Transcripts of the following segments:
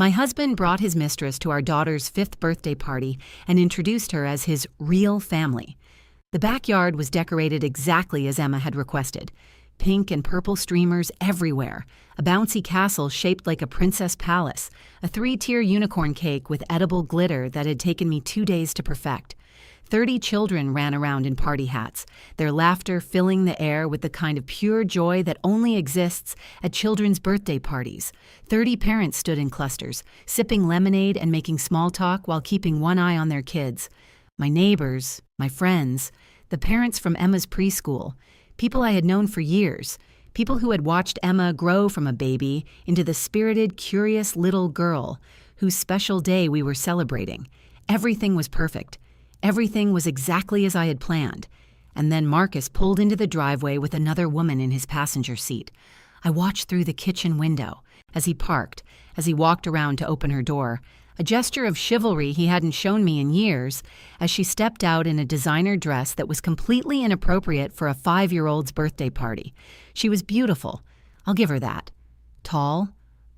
My husband brought his mistress to our daughter's 5th birthday party and introduced her as his real family. The backyard was decorated exactly as Emma had requested. Pink and purple streamers everywhere, a bouncy castle shaped like a princess palace, a 3-tier unicorn cake with edible glitter that had taken me 2 days to perfect. 30 children ran around in party hats, their laughter filling the air with the kind of pure joy that only exists at children's birthday parties. 30 parents stood in clusters, sipping lemonade and making small talk while keeping one eye on their kids. My neighbors, my friends, the parents from Emma's preschool, people I had known for years, people who had watched Emma grow from a baby into the spirited, curious little girl whose special day we were celebrating. Everything was perfect. Everything was exactly as I had planned. And then Marcus pulled into the driveway with another woman in his passenger seat. I watched through the kitchen window as he parked, as he walked around to open her door, a gesture of chivalry he hadn't shown me in years, as she stepped out in a designer dress that was completely inappropriate for a 5-year-old's birthday party. She was beautiful, I'll give her that. Tall,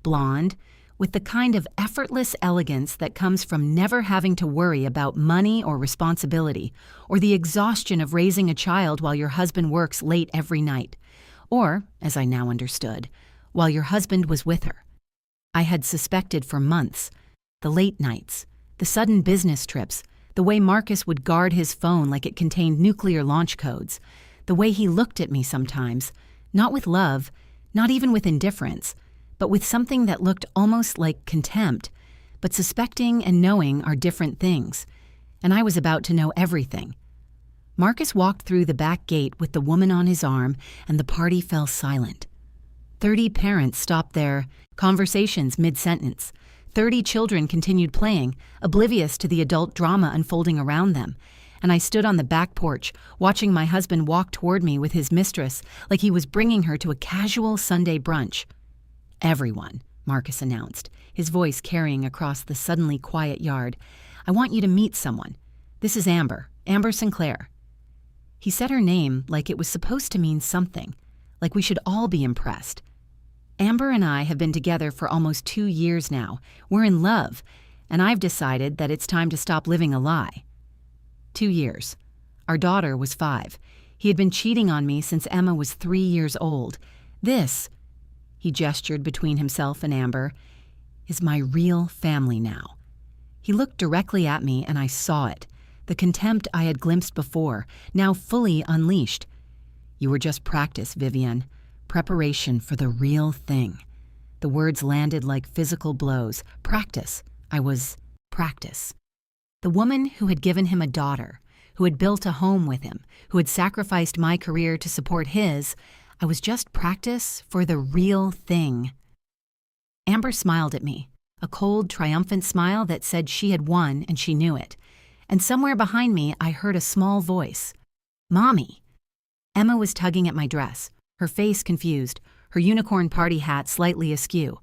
blonde, with the kind of effortless elegance that comes from never having to worry about money or responsibility, or the exhaustion of raising a child while your husband works late every night. Or, as I now understood, while your husband was with her. I had suspected for months. The late nights, the sudden business trips, the way Marcus would guard his phone like it contained nuclear launch codes, the way he looked at me sometimes, not with love, not even with indifference, but with something that looked almost like contempt. But suspecting and knowing are different things, and I was about to know everything. Marcus walked through the back gate with the woman on his arm, and the party fell silent. 30 parents stopped their conversations mid-sentence. 30 children continued playing, oblivious to the adult drama unfolding around them, and I stood on the back porch, watching my husband walk toward me with his mistress like he was bringing her to a casual Sunday brunch. "Everyone," Marcus announced, his voice carrying across the suddenly quiet yard, "I want you to meet someone. This is Amber Sinclair." He said her name like it was supposed to mean something, like we should all be impressed. Amber and I have been together for almost 2 years now. We're in love, and I've decided that it's time to stop living a lie. 2 years. Our daughter was 5. He had been cheating on me since Emma was 3 years old. This, he gestured between himself and Amber, is my real family now. He looked directly at me and I saw it, the contempt I had glimpsed before, now fully unleashed. "You were just practice, Vivian. Preparation for the real thing." The words landed like physical blows. Practice. I was practice. The woman who had given him a daughter, who had built a home with him, who had sacrificed my career to support his, I was just practice for the real thing. Amber smiled at me, a cold, triumphant smile that said she had won and she knew it. And somewhere behind me, I heard a small voice. "Mommy." Emma was tugging at my dress, her face confused, her unicorn party hat slightly askew.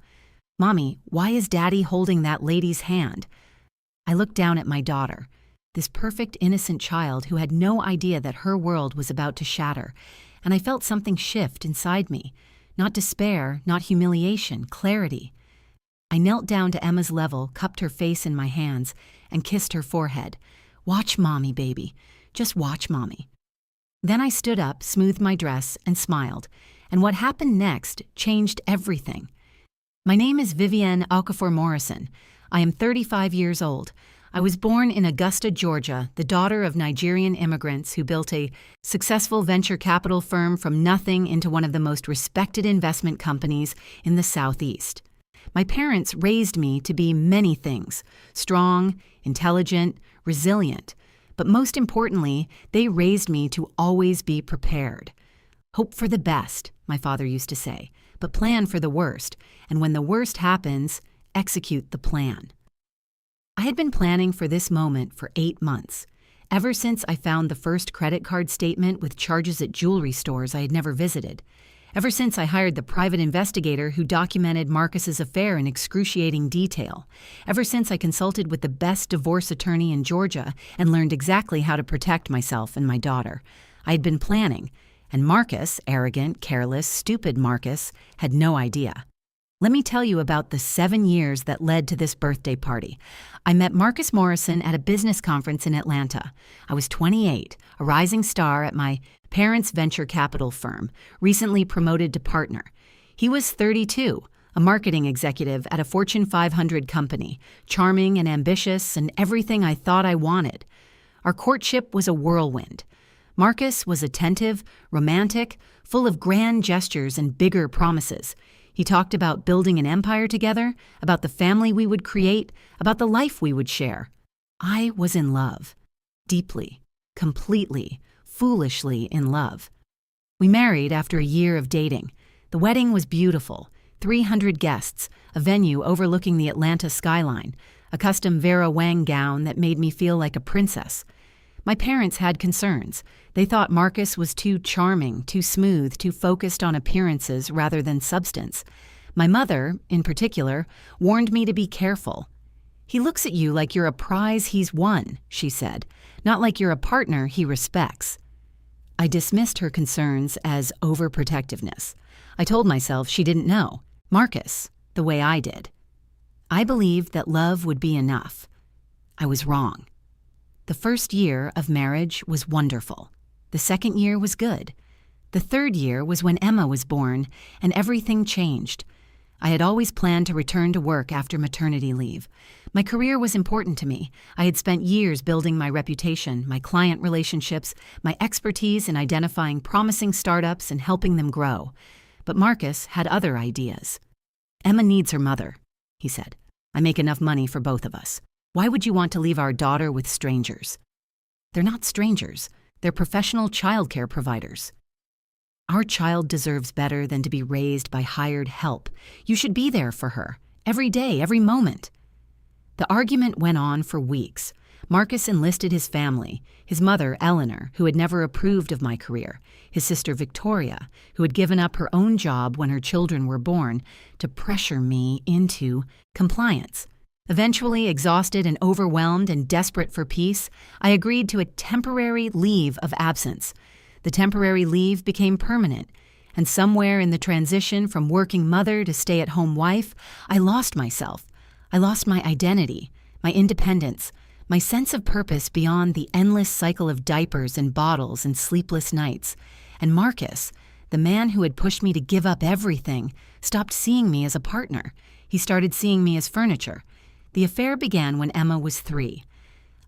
"Mommy, why is Daddy holding that lady's hand?" I looked down at my daughter, this perfect, innocent child who had no idea that her world was about to shatter, and I felt something shift inside me. Not despair, not humiliation, clarity. I knelt down to Emma's level, cupped her face in my hands, and kissed her forehead. "Watch Mommy, baby. Just watch Mommy." Then I stood up, smoothed my dress, and smiled, and what happened next changed everything. My name is Vivienne Okafor Morrison. I am 35 years old. I was born in Augusta, Georgia, the daughter of Nigerian immigrants who built a successful venture capital firm from nothing into one of the most respected investment companies in the Southeast. My parents raised me to be many things: strong, intelligent, resilient. But most importantly, they raised me to always be prepared. "Hope for the best," my father used to say, "but plan for the worst, and when the worst happens, execute the plan." I had been planning for this moment for 8 months, ever since I found the first credit card statement with charges at jewelry stores I had never visited, ever since I hired the private investigator who documented Marcus's affair in excruciating detail, ever since I consulted with the best divorce attorney in Georgia and learned exactly how to protect myself and my daughter. I had been planning, and Marcus, arrogant, careless, stupid Marcus, had no idea. Let me tell you about the 7 years that led to this birthday party. I met Marcus Morrison at a business conference in Atlanta. I was 28, a rising star at my parents' venture capital firm, recently promoted to partner. He was 32, a marketing executive at a Fortune 500 company, charming and ambitious and everything I thought I wanted. Our courtship was a whirlwind. Marcus was attentive, romantic, full of grand gestures and bigger promises. He talked about building an empire together, about the family we would create, about the life we would share. I was in love. Deeply, completely, foolishly in love. We married after a year of dating. The wedding was beautiful. 300 guests, a venue overlooking the Atlanta skyline, a custom Vera Wang gown that made me feel like a princess. My parents had concerns. They thought Marcus was too charming, too smooth, too focused on appearances rather than substance. My mother, in particular, warned me to be careful. "He looks at you like you're a prize he's won," she said, "not like you're a partner he respects." I dismissed her concerns as overprotectiveness. I told myself she didn't know Marcus the way I did. I believed that love would be enough. I was wrong. The first year of marriage was wonderful. The second year was good. The third year was when Emma was born, and everything changed. I had always planned to return to work after maternity leave. My career was important to me. I had spent years building my reputation, my client relationships, my expertise in identifying promising startups and helping them grow. But Marcus had other ideas. "Emma needs her mother," he said. "I make enough money for both of us. Why would you want to leave our daughter with strangers?" "They're not strangers. They're professional childcare providers." "Our child deserves better than to be raised by hired help. You should be there for her, every day, every moment." The argument went on for weeks. Marcus enlisted his family, his mother, Eleanor, who had never approved of my career, his sister, Victoria, who had given up her own job when her children were born, to pressure me into compliance. Eventually, exhausted and overwhelmed and desperate for peace, I agreed to a temporary leave of absence. The temporary leave became permanent, and somewhere in the transition from working mother to stay-at-home wife, I lost myself. I lost my identity, my independence, my sense of purpose beyond the endless cycle of diapers and bottles and sleepless nights. And Marcus, the man who had pushed me to give up everything, stopped seeing me as a partner. He started seeing me as furniture. The affair began when Emma was 3.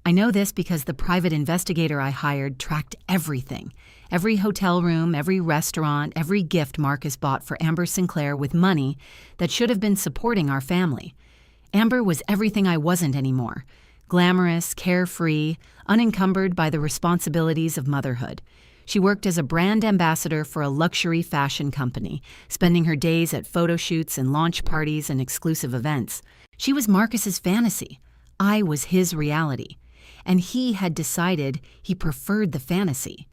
I know this because the private investigator I hired tracked everything. Every hotel room, every restaurant, every gift Marcus bought for Amber Sinclair with money that should have been supporting our family. Amber was everything I wasn't anymore. Glamorous, carefree, unencumbered by the responsibilities of motherhood. She worked as a brand ambassador for a luxury fashion company, spending her days at photo shoots and launch parties and exclusive events. She was Marcus's fantasy. I was his reality. And he had decided he preferred the fantasy.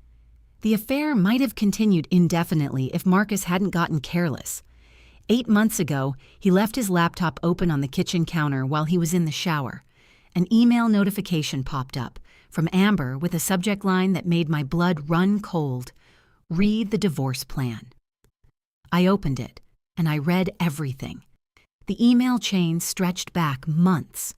The affair might have continued indefinitely if Marcus hadn't gotten careless. 8 months ago, he left his laptop open on the kitchen counter while he was in the shower. An email notification popped up from Amber with a subject line that made my blood run cold. "Read the divorce plan." I opened it, and I read everything. The email chain stretched back months.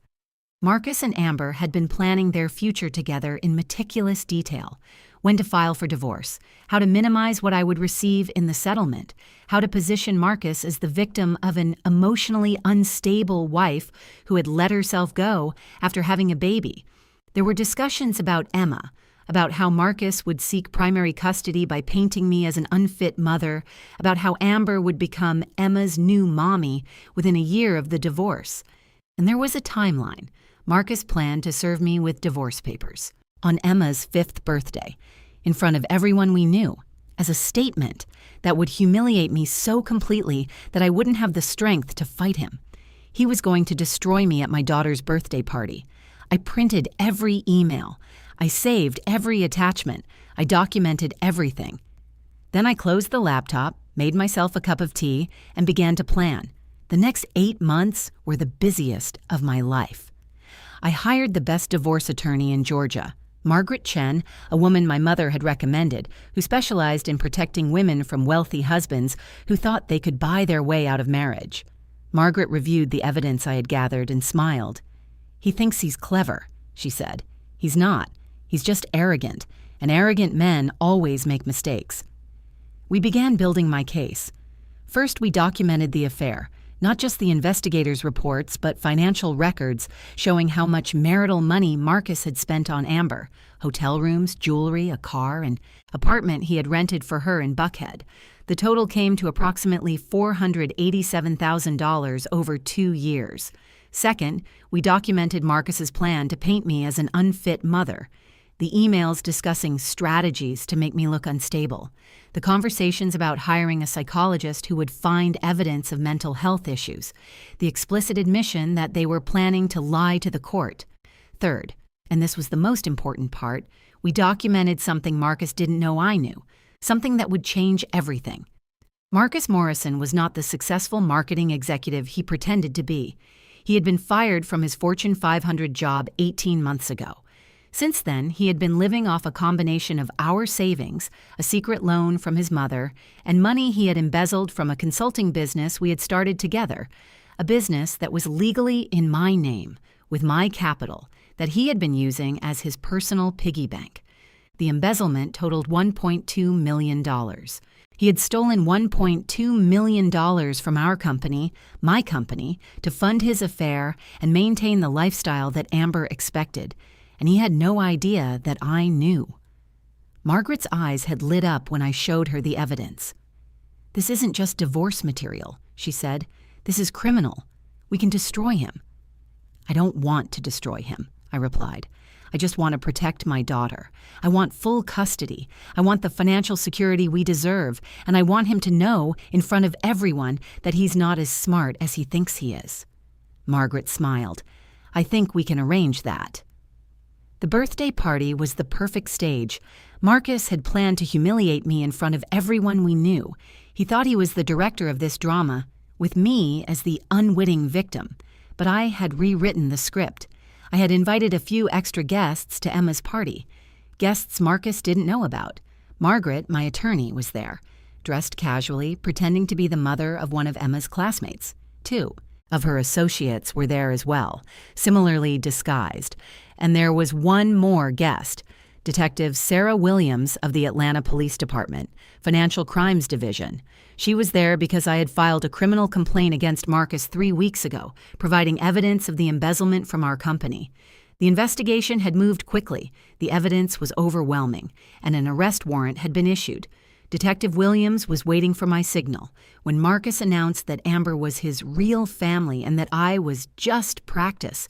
Marcus and Amber had been planning their future together in meticulous detail. When to file for divorce, how to minimize what I would receive in the settlement, how to position Marcus as the victim of an emotionally unstable wife who had let herself go after having a baby. There were discussions about Emma, about how Marcus would seek primary custody by painting me as an unfit mother, about how Amber would become Emma's new mommy within a year of the divorce. And there was a timeline. Marcus planned to serve me with divorce papers on Emma's 5th birthday, in front of everyone we knew, as a statement that would humiliate me so completely that I wouldn't have the strength to fight him. He was going to destroy me at my daughter's birthday party. I printed every email. I saved every attachment. I documented everything. Then I closed the laptop, made myself a cup of tea, and began to plan. The next 8 months were the busiest of my life. I hired the best divorce attorney in Georgia, Margaret Chen, a woman my mother had recommended, who specialized in protecting women from wealthy husbands who thought they could buy their way out of marriage. Margaret reviewed the evidence I had gathered and smiled. "He thinks he's clever," she said. "He's not. He's just arrogant, and arrogant men always make mistakes." We began building my case. First, we documented the affair, not just the investigators' reports, but financial records showing how much marital money Marcus had spent on Amber: hotel rooms, jewelry, a car, and apartment he had rented for her in Buckhead. The total came to approximately $487,000 over 2 years. Second, we documented Marcus's plan to paint me as an unfit mother. The emails discussing strategies to make me look unstable. The conversations about hiring a psychologist who would find evidence of mental health issues. The explicit admission that they were planning to lie to the court. Third, and this was the most important part, we documented something Marcus didn't know I knew. Something that would change everything. Marcus Morrison was not the successful marketing executive he pretended to be. He had been fired from his Fortune 500 job 18 months ago. Since then, he had been living off a combination of our savings, a secret loan from his mother, and money he had embezzled from a consulting business we had started together, a business that was legally in my name, with my capital, that he had been using as his personal piggy bank. The embezzlement totaled $1.2 million. He had stolen $1.2 million from our company, my company, to fund his affair and maintain the lifestyle that Amber expected, and he had no idea that I knew. Margaret's eyes had lit up when I showed her the evidence. "This isn't just divorce material," she said. "This is criminal. We can destroy him." "I don't want to destroy him," I replied. "I just want to protect my daughter. I want full custody. I want the financial security we deserve, and I want him to know, in front of everyone, that he's not as smart as he thinks he is." Margaret smiled. "I think we can arrange that." The birthday party was the perfect stage. Marcus had planned to humiliate me in front of everyone we knew. He thought he was the director of this drama, with me as the unwitting victim. But I had rewritten the script. I had invited a few extra guests to Emma's party. Guests Marcus didn't know about. Margaret, my attorney, was there, dressed casually, pretending to be the mother of one of Emma's classmates. 2 of her associates were there as well, similarly disguised. And there was one more guest, Detective Sarah Williams of the Atlanta Police Department, Financial Crimes Division. She was there because I had filed a criminal complaint against Marcus 3 weeks ago, providing evidence of the embezzlement from our company. The investigation had moved quickly, the evidence was overwhelming, and an arrest warrant had been issued. Detective Williams was waiting for my signal when Marcus announced that Amber was his real family and that I was just practice.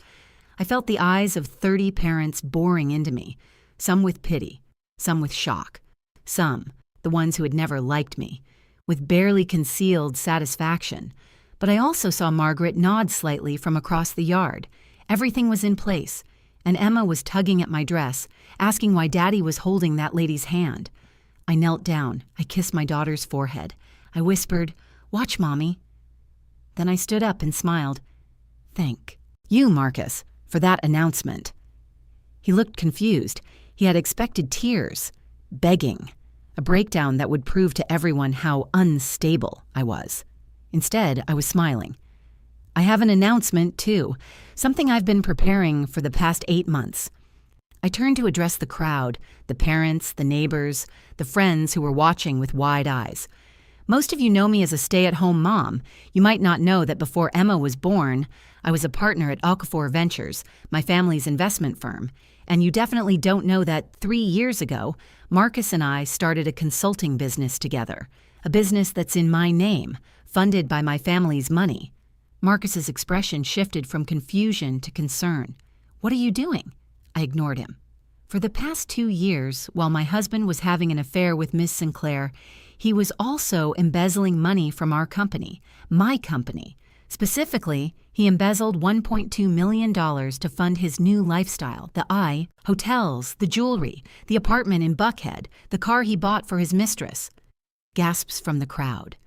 I felt the eyes of 30 parents boring into me, some with pity, some with shock, some, the ones who had never liked me, with barely concealed satisfaction. But I also saw Margaret nod slightly from across the yard. Everything was in place, and Emma was tugging at my dress, asking why Daddy was holding that lady's hand. I knelt down. I kissed my daughter's forehead. I whispered, "Watch, Mommy." Then I stood up and smiled. "Thank you, Marcus, for that announcement." He looked confused. He had expected tears, begging, a breakdown that would prove to everyone how unstable I was. Instead, I was smiling. "I have an announcement, too, something I've been preparing for the past 8 months." I turned to address the crowd, the parents, the neighbors, the friends who were watching with wide eyes. Most of you know me as a stay-at-home mom. You might not know that before Emma was born, I was a partner at Okafor Ventures, my family's investment firm. And you definitely don't know that 3 years ago, Marcus and I started a consulting business together, a business that's in my name, funded by my family's money. Marcus's expression shifted from confusion to concern. "What are you doing?" I ignored him. For the past 2 years, while my husband was having an affair with Miss Sinclair, he was also embezzling money from our company, my company. Specifically, he embezzled $1.2 million to fund his new lifestyle, hotels, the jewelry, the apartment in Buckhead, the car he bought for his mistress. Gasps from the crowd.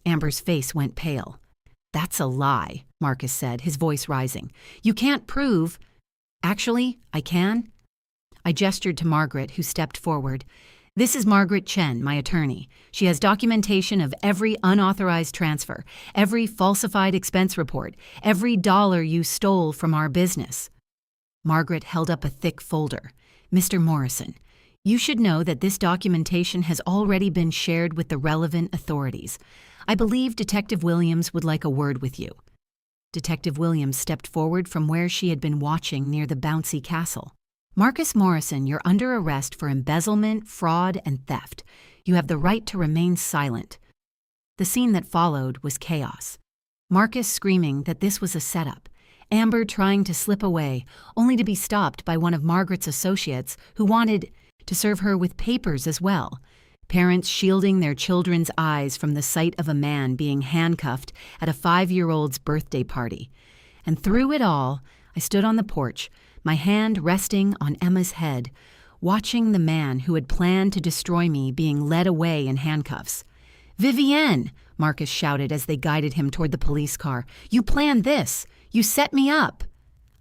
Amber's face went pale. "That's a lie," Marcus said, his voice rising. "You can't prove—" "Actually, I can." I gestured to Margaret, who stepped forward. This is Margaret Chen, my attorney. She has documentation of every unauthorized transfer, every falsified expense report, every dollar you stole from our business." Margaret held up a thick folder. "Mr. Morrison, you should know that this documentation has already been shared with the relevant authorities. I believe Detective Williams would like a word with you." Detective Williams stepped forward from where she had been watching near the bouncy castle. "Marcus Morrison, you're under arrest for embezzlement, fraud, and theft. You have the right to remain silent." The scene that followed was chaos. Marcus screaming that this was a setup. Amber trying to slip away, only to be stopped by one of Margaret's associates who wanted to serve her with papers as well. Parents shielding their children's eyes from the sight of a man being handcuffed at a 5-year-old's birthday party. And through it all, I stood on the porch, my hand resting on Emma's head, watching the man who had planned to destroy me being led away in handcuffs. "Vivienne!" Marcus shouted as they guided him toward the police car. "You planned this! You set me up!"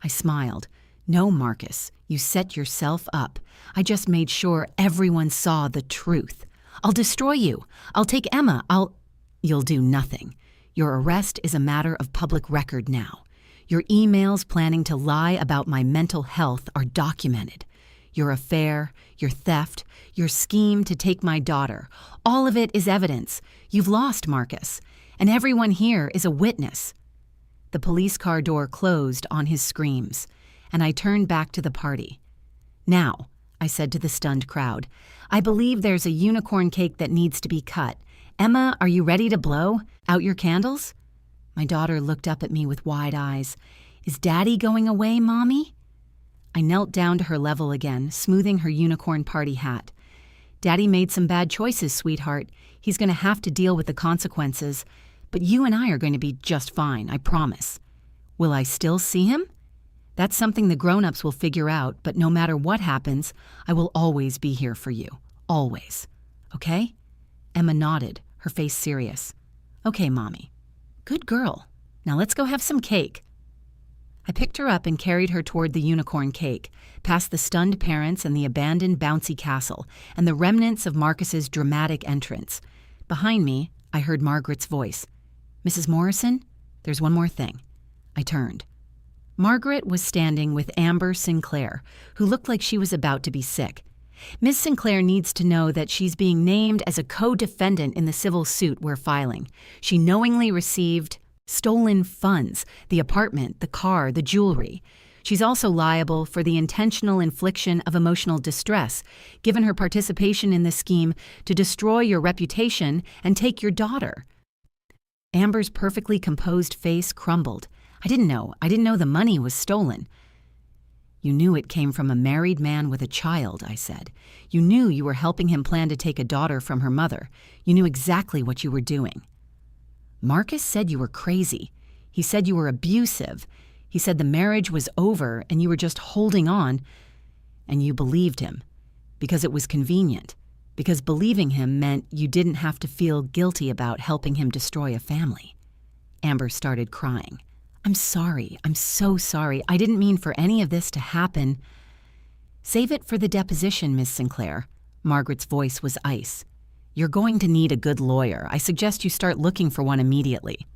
I smiled. "No, Marcus, you set yourself up. I just made sure everyone saw the truth. I'll destroy you. I'll take Emma. You'll do nothing. Your arrest is a matter of public record now. Your emails planning to lie about my mental health are documented. Your affair, your theft, your scheme to take my daughter, all of it is evidence. You've lost, Marcus, and everyone here is a witness." The police car door closed on his screams, and I turned back to the party. "Now," I said to the stunned crowd, "I believe there's a unicorn cake that needs to be cut. Emma, are you ready to blow out your candles?" My daughter looked up at me with wide eyes. "Is Daddy going away, Mommy?" I knelt down to her level again, smoothing her unicorn party hat. "Daddy made some bad choices, sweetheart. He's going to have to deal with the consequences. But you and I are going to be just fine, I promise." "Will I still see him?" "That's something the grown-ups will figure out, but no matter what happens, I will always be here for you. Always. Okay?" Emma nodded, her face serious. "Okay, Mommy." "Good girl. Now let's go have some cake." I picked her up and carried her toward the unicorn cake, past the stunned parents and the abandoned bouncy castle, and the remnants of Marcus's dramatic entrance. Behind me, I heard Margaret's voice. "Mrs. Morrison, there's one more thing." I turned. Margaret was standing with Amber Sinclair, who looked like she was about to be sick. "Miss Sinclair needs to know that she's being named as a co-defendant in the civil suit we're filing. She knowingly received stolen funds, the apartment, the car, the jewelry. She's also liable for the intentional infliction of emotional distress, given her participation in the scheme to destroy your reputation and take your daughter." Amber's perfectly composed face crumbled. I didn't know the money was stolen." "You knew it came from a married man with a child," I said. "You knew you were helping him plan to take a daughter from her mother. You knew exactly what you were doing." "Marcus said you were crazy. He said you were abusive. He said the marriage was over and you were just holding on. And you believed him. Because it was convenient. Because believing him meant you didn't have to feel guilty about helping him destroy a family." Amber started crying. "I'm sorry. I'm so sorry. I didn't mean for any of this to happen." "Save it for the deposition, Miss Sinclair." Margaret's voice was ice. "You're going to need a good lawyer. I suggest you start looking for one immediately."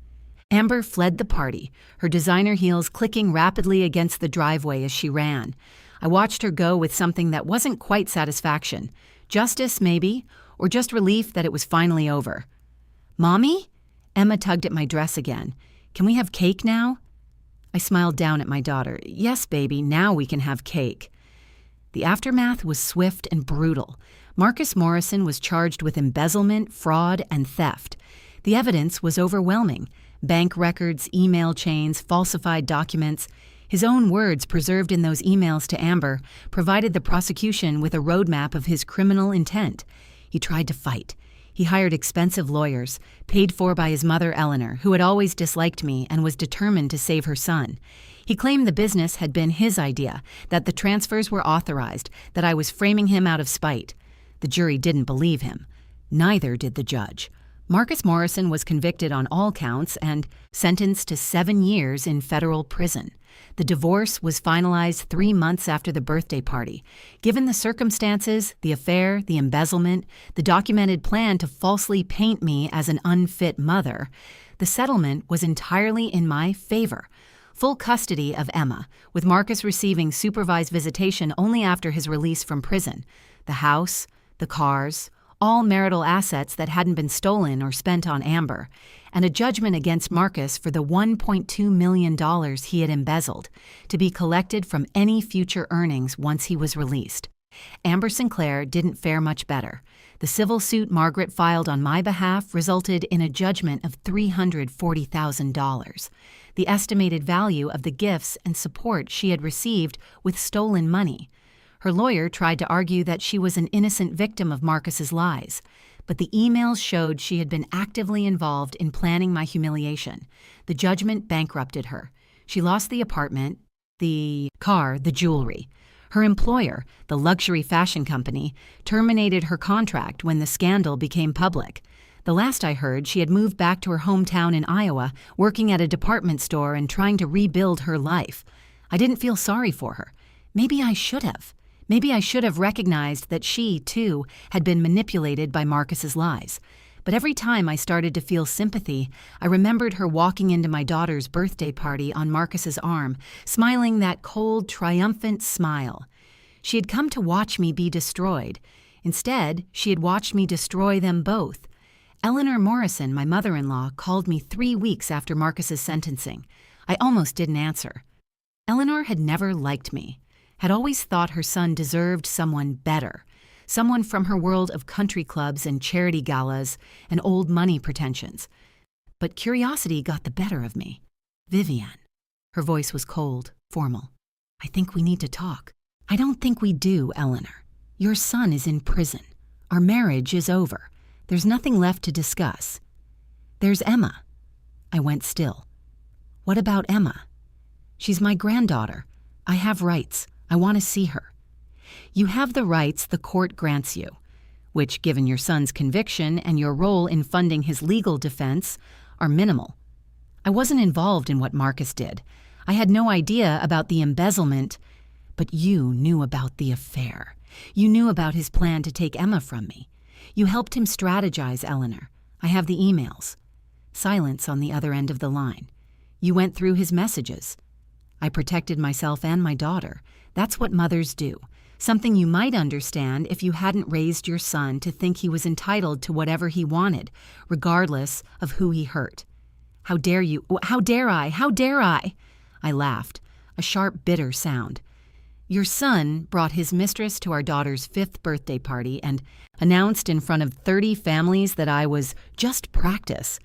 Amber fled the party, her designer heels clicking rapidly against the driveway as she ran. I watched her go with something that wasn't quite satisfaction. Justice, maybe, or just relief that it was finally over. "Mommy?" Emma tugged at my dress again. "Can we have cake now?" I smiled down at my daughter. "Yes, baby, now we can have cake." The aftermath was swift and brutal. Marcus Morrison was charged with embezzlement, fraud, and theft. The evidence was overwhelming. Bank records, email chains, falsified documents. His own words preserved in those emails to Amber provided the prosecution with a roadmap of his criminal intent. He tried to fight. He hired expensive lawyers, paid for by his mother Eleanor, who had always disliked me and was determined to save her son. He claimed the business had been his idea, that the transfers were authorized, that I was framing him out of spite. The jury didn't believe him. Neither did the judge. Marcus Morrison was convicted on all counts and sentenced to 7 years in federal prison. The divorce was finalized 3 months after the birthday party. Given the circumstances, the affair, the embezzlement, the documented plan to falsely paint me as an unfit mother, the settlement was entirely in my favor. Full custody of Emma, with Marcus receiving supervised visitation only after his release from prison. The house, the cars, all marital assets that hadn't been stolen or spent on Amber, and a judgment against Marcus for the $1.2 million he had embezzled, to be collected from any future earnings once he was released. Amber Sinclair didn't fare much better. The civil suit Margaret filed on my behalf resulted in a judgment of $340,000, the estimated value of the gifts and support she had received with stolen money. Her lawyer tried to argue that she was an innocent victim of Marcus's lies, but the emails showed she had been actively involved in planning my humiliation. The judgment bankrupted her. She lost the apartment, the car, the jewelry. Her employer, the luxury fashion company, terminated her contract when the scandal became public. The last I heard, she had moved back to her hometown in Iowa, working at a department store and trying to rebuild her life. I didn't feel sorry for her. Maybe I should have. Maybe I should have recognized that she, too, had been manipulated by Marcus's lies. But every time I started to feel sympathy, I remembered her walking into my daughter's birthday party on Marcus's arm, smiling that cold, triumphant smile. She had come to watch me be destroyed. Instead, she had watched me destroy them both. Eleanor Morrison, my mother-in-law, called me 3 weeks after Marcus's sentencing. I almost didn't answer. Eleanor had never liked me, had always thought her son deserved someone better, someone from her world of country clubs and charity galas and old money pretensions. But curiosity got the better of me. Vivian. Her voice was cold, formal. I think we need to talk. I don't think we do, Eleanor. Your son is in prison. Our marriage is over. There's nothing left to discuss. There's Emma. I went still. What about Emma? She's my granddaughter. I have rights. I want to see her. You have the rights the court grants you, which, given your son's conviction and your role in funding his legal defense, are minimal. I wasn't involved in what Marcus did. I had no idea about the embezzlement, but you knew about the affair. You knew about his plan to take Emma from me. You helped him strategize, Eleanor. I have the emails. Silence on the other end of the line. You went through his messages. I protected myself and my daughter. That's what mothers do. Something you might understand if you hadn't raised your son to think he was entitled to whatever he wanted, regardless of who he hurt. How dare you? How dare I? How dare I? I laughed, a sharp, bitter sound. Your son brought his mistress to our daughter's 5th birthday party and announced in front of 30 families that I was just practice.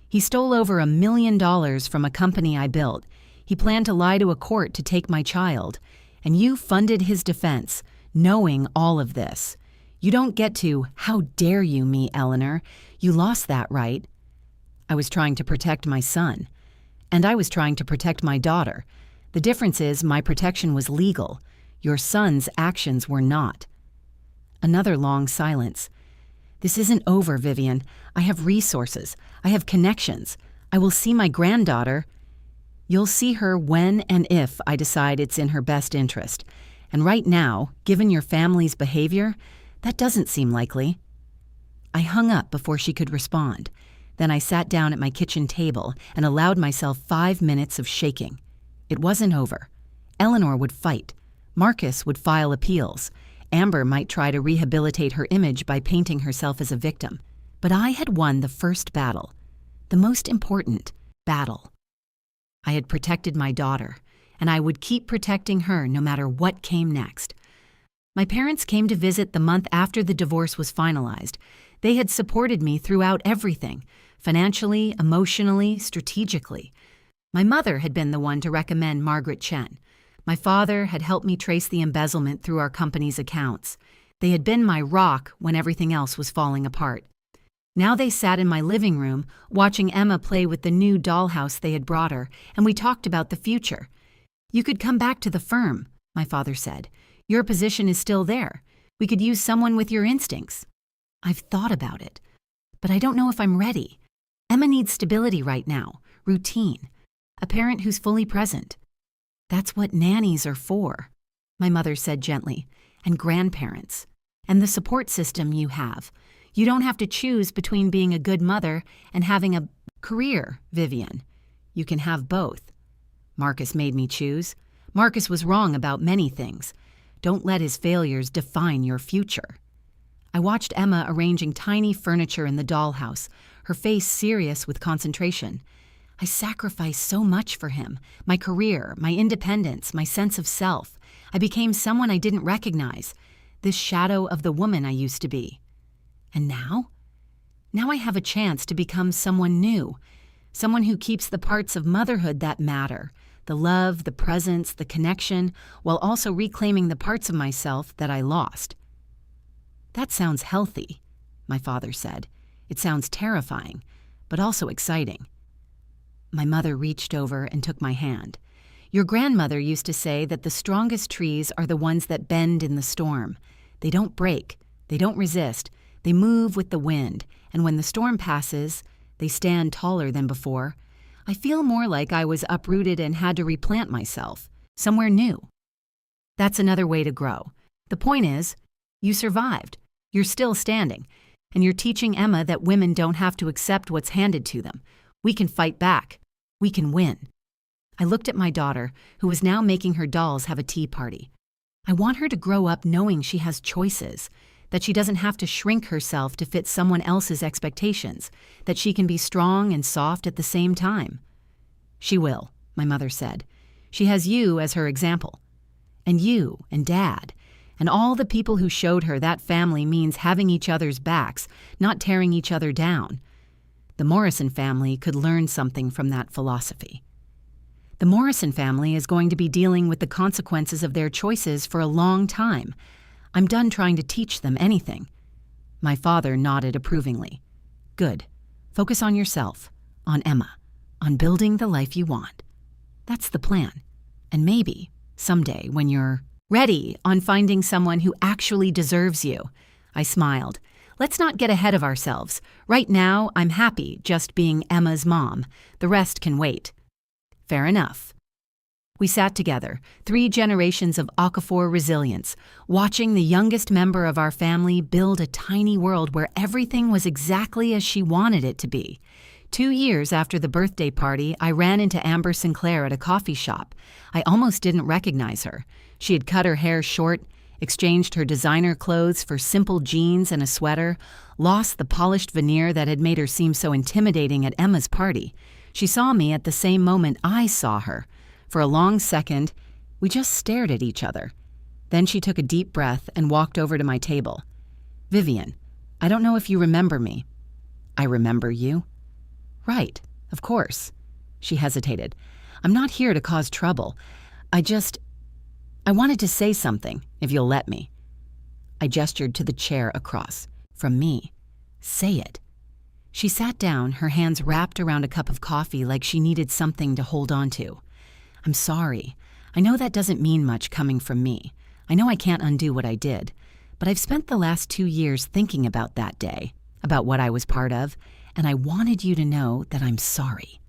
He stole over $1 million from a company I built. He planned to lie to a court to take my child. And you funded his defense, knowing all of this. You don't get to, how dare you me, Eleanor? You lost that right. I was trying to protect my son. And I was trying to protect my daughter. The difference is my protection was legal. Your son's actions were not. Another long silence. This isn't over, Vivian. I have resources. I have connections. I will see my granddaughter. You'll see her when and if I decide it's in her best interest. And right now, given your family's behavior, that doesn't seem likely. I hung up before she could respond. Then I sat down at my kitchen table and allowed myself 5 minutes of shaking. It wasn't over. Eleanor would fight. Marcus would file appeals. Amber might try to rehabilitate her image by painting herself as a victim. But I had won the first battle, the most important battle. I had protected my daughter, and I would keep protecting her no matter what came next. My parents came to visit the month after the divorce was finalized. They had supported me throughout everything, financially, emotionally, strategically. My mother had been the one to recommend Margaret Chen. My father had helped me trace the embezzlement through our company's accounts. They had been my rock when everything else was falling apart. Now they sat in my living room, watching Emma play with the new dollhouse they had brought her, and we talked about the future. You could come back to the firm, my father said. Your position is still there. We could use someone with your instincts. I've thought about it. But I don't know if I'm ready. Emma needs stability right now, routine, a parent who's fully present. That's what nannies are for, my mother said gently, and grandparents, and the support system you have. You don't have to choose between being a good mother and having a career, Vivian. You can have both. Marcus made me choose. Marcus was wrong about many things. Don't let his failures define your future. I watched Emma arranging tiny furniture in the dollhouse, her face serious with concentration. I sacrificed so much for him, my career, my independence, my sense of self. I became someone I didn't recognize, this shadow of the woman I used to be. And now? Now I have a chance to become someone new, someone who keeps the parts of motherhood that matter, the love, the presence, the connection, while also reclaiming the parts of myself that I lost. That sounds healthy, my father said. It sounds terrifying, but also exciting. My mother reached over and took my hand. Your grandmother used to say that the strongest trees are the ones that bend in the storm. They don't break, they don't resist, they move with the wind, and when the storm passes, they stand taller than before. I feel more like I was uprooted and had to replant myself, somewhere new. That's another way to grow. The point is, you survived, you're still standing, and you're teaching Emma that women don't have to accept what's handed to them. We can fight back. We can win. I looked at my daughter, who was now making her dolls have a tea party. I want her to grow up knowing she has choices, that she doesn't have to shrink herself to fit someone else's expectations, that she can be strong and soft at the same time. She will, my mother said. She has you as her example. And you and Dad, and all the people who showed her that family means having each other's backs, not tearing each other down. The Morrison family could learn something from that philosophy. The Morrison family is going to be dealing with the consequences of their choices for a long time. I'm done trying to teach them anything. My father nodded approvingly. Good. Focus on yourself, on Emma, on building the life you want. That's the plan. And maybe, someday, when you're ready, on finding someone who actually deserves you. I smiled. Let's not get ahead of ourselves. Right now, I'm happy just being Emma's mom. The rest can wait. Fair enough. We sat together, 3 generations of Okafor resilience, watching the youngest member of our family build a tiny world where everything was exactly as she wanted it to be. 2 years after the birthday party, I ran into Amber Sinclair at a coffee shop. I almost didn't recognize her. She had cut her hair short, exchanged her designer clothes for simple jeans and a sweater, lost the polished veneer that had made her seem so intimidating at Emma's party. She saw me at the same moment I saw her. For a long second, we just stared at each other. Then she took a deep breath and walked over to my table. Vivian, I don't know if you remember me. I remember you. Right, of course. She hesitated. I'm not here to cause trouble. I wanted to say something, if you'll let me. I gestured to the chair across. From me. Say it. She sat down, her hands wrapped around a cup of coffee like she needed something to hold on to. I'm sorry. I know that doesn't mean much coming from me. I know I can't undo what I did. But I've spent the last 2 years thinking about that day, about what I was part of, and I wanted you to know that I'm sorry.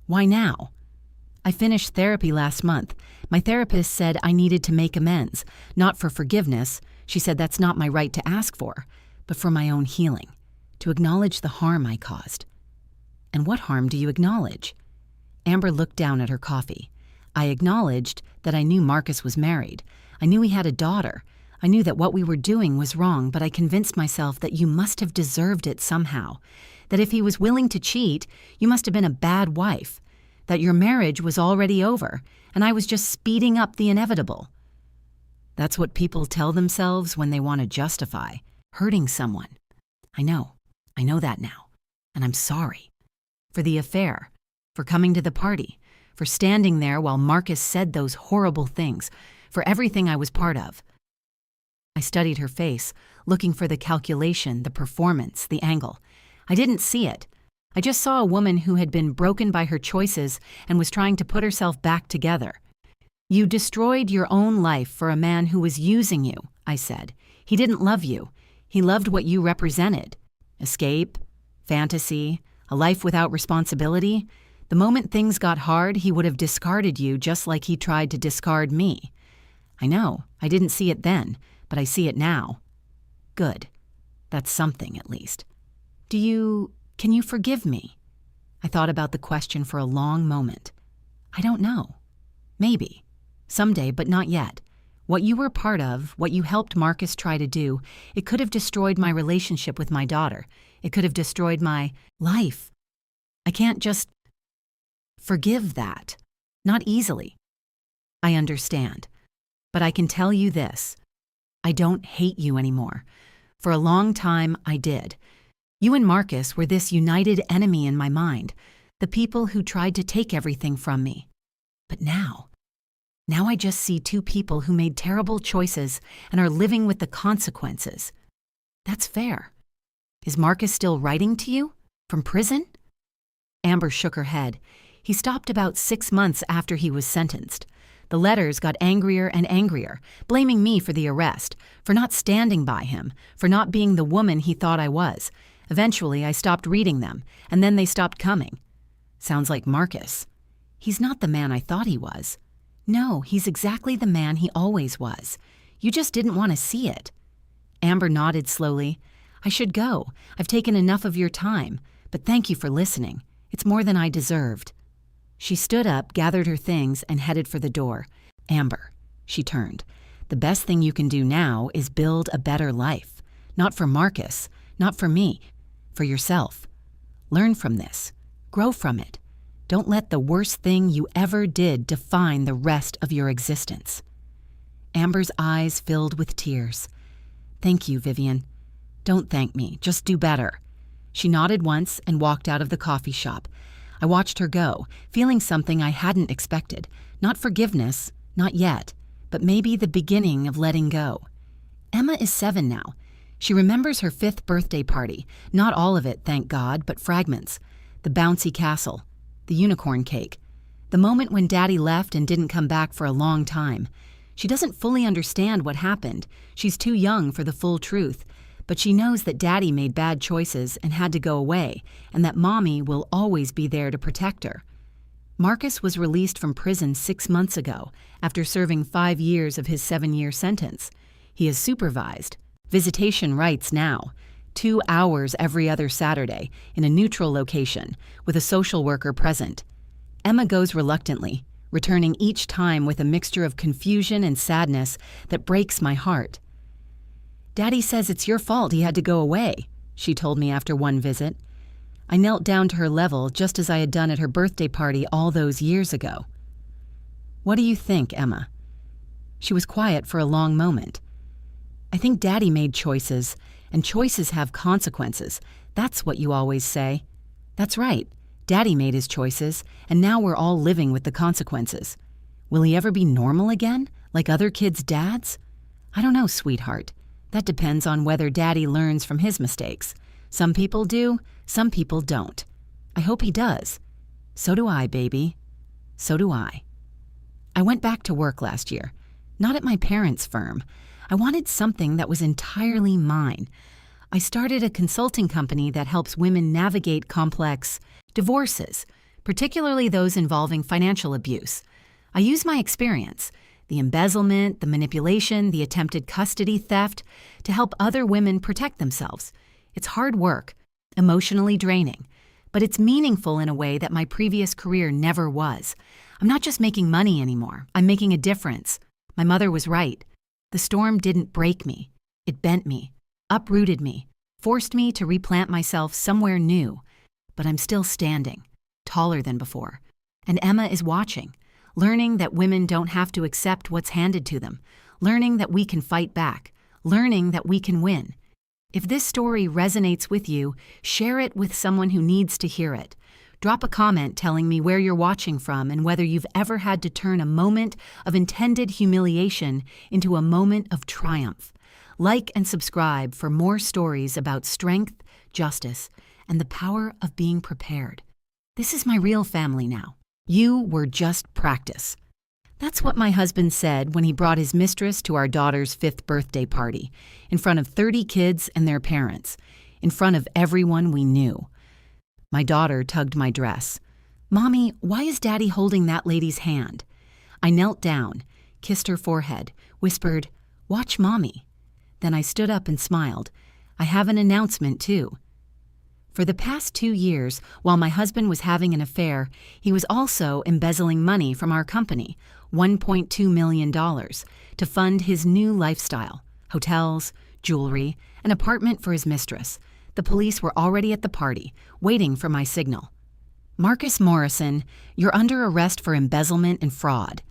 Why now? I finished therapy last month. My therapist said I needed to make amends, not for forgiveness. She said that's not my right to ask for, but for my own healing, to acknowledge the harm I caused. And what harm do you acknowledge? Amber looked down at her coffee. I acknowledged that I knew Marcus was married. I knew he had a daughter. I knew that what we were doing was wrong, but I convinced myself that you must have deserved it somehow. That if he was willing to cheat, you must have been a bad wife. That your marriage was already over, and I was just speeding up the inevitable. That's what people tell themselves when they want to justify hurting someone. I know that now, and I'm sorry. For the affair, for coming to the party, for standing there while Marcus said those horrible things, for everything I was part of. I studied her face, looking for the calculation, the performance, the angle. I didn't see it. I just saw a woman who had been broken by her choices and was trying to put herself back together. You destroyed your own life for a man who was using you, I said. He didn't love you. He loved what you represented. Escape, fantasy, a life without responsibility. The moment things got hard, he would have discarded you just like he tried to discard me. I know, I didn't see it then, but I see it now. Good. That's something, at least. Can you forgive me? I thought about the question for a long moment. I don't know. Maybe. Someday, but not yet. What you were part of, what you helped Marcus try to do, it could have destroyed my relationship with my daughter. It could have destroyed my life. I can't just forgive that. Not easily. I understand. But I can tell you this. I don't hate you anymore. For a long time, I did. You and Marcus were this united enemy in my mind, the people who tried to take everything from me. But now I just see two people who made terrible choices and are living with the consequences. That's fair. Is Marcus still writing to you? From prison? Amber shook her head. He stopped about 6 months after he was sentenced. The letters got angrier and angrier, blaming me for the arrest, for not standing by him, for not being the woman he thought I was. Eventually, I stopped reading them, and then they stopped coming. Sounds like Marcus. He's not the man I thought he was. No, he's exactly the man he always was. You just didn't want to see it. Amber nodded slowly. I should go. I've taken enough of your time, but thank you for listening. It's more than I deserved. She stood up, gathered her things, and headed for the door. Amber, she turned. The best thing you can do now is build a better life. Not for Marcus, not for me, for yourself. Learn from this. Grow from it. Don't let the worst thing you ever did define the rest of your existence. Amber's eyes filled with tears. Thank you, Vivian. Don't thank me, just do better. She nodded once and walked out of the coffee shop. I watched her go, feeling something I hadn't expected. Not forgiveness, not yet, but maybe the beginning of letting go. Emma is 7 now. She remembers her 5th birthday party. Not all of it, thank God, but fragments. The bouncy castle. The unicorn cake. The moment when Daddy left and didn't come back for a long time. She doesn't fully understand what happened. She's too young for the full truth. But she knows that Daddy made bad choices and had to go away, and that Mommy will always be there to protect her. Marcus was released from prison 6 months ago, after serving 5 years of his 7-year sentence. He is supervised. Visitation rights now. 2 hours every other Saturday, in a neutral location, with a social worker present. Emma goes reluctantly, returning each time with a mixture of confusion and sadness that breaks my heart. Daddy says it's your fault he had to go away, she told me after one visit. I knelt down to her level just as I had done at her birthday party all those years ago. What do you think, Emma? She was quiet for a long moment. I think Daddy made choices, and choices have consequences. That's what you always say. That's right. Daddy made his choices, and now we're all living with the consequences. Will he ever be normal again, like other kids' dads? I don't know, sweetheart. That depends on whether Daddy learns from his mistakes. Some people do, some people don't. I hope he does. So do I, baby. So do I. I went back to work last year. Not at my parents' firm. I wanted something that was entirely mine. I started a consulting company that helps women navigate complex divorces, particularly those involving financial abuse. I use my experience, the embezzlement, the manipulation, the attempted custody theft, to help other women protect themselves. It's hard work, emotionally draining, but it's meaningful in a way that my previous career never was. I'm not just making money anymore. I'm making a difference. My mother was right. The storm didn't break me. It bent me, uprooted me, forced me to replant myself somewhere new. But I'm still standing, taller than before. And Emma is watching, learning that women don't have to accept what's handed to them, learning that we can fight back, learning that we can win. If this story resonates with you, share it with someone who needs to hear it. Drop a comment telling me where you're watching from and whether you've ever had to turn a moment of intended humiliation into a moment of triumph. Like and subscribe for more stories about strength, justice, and the power of being prepared. This is my real family now. You were just practice. That's what my husband said when he brought his mistress to our daughter's 5th birthday party, in front of 30 kids and their parents, in front of everyone we knew. My daughter tugged my dress. "Mommy, why is Daddy holding that lady's hand?" I knelt down, kissed her forehead, whispered, "Watch Mommy." Then I stood up and smiled. "I have an announcement, too." For the past 2 years, while my husband was having an affair, he was also embezzling money from our company, $1.2 million, to fund his new lifestyle: hotels, jewelry, an apartment for his mistress. The police were already at the party, waiting for my signal. "Marcus Morrison, you're under arrest for embezzlement and fraud."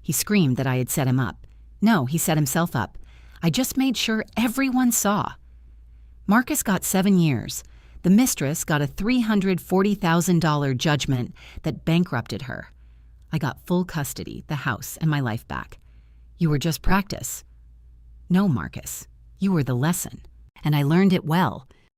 He screamed that I had set him up. No, he set himself up. I just made sure everyone saw. Marcus got 7 years. The mistress got a $340,000 judgment that bankrupted her. I got full custody, the house, and my life back. "You were just practice." "No, Marcus, you were the lesson. And I learned it well.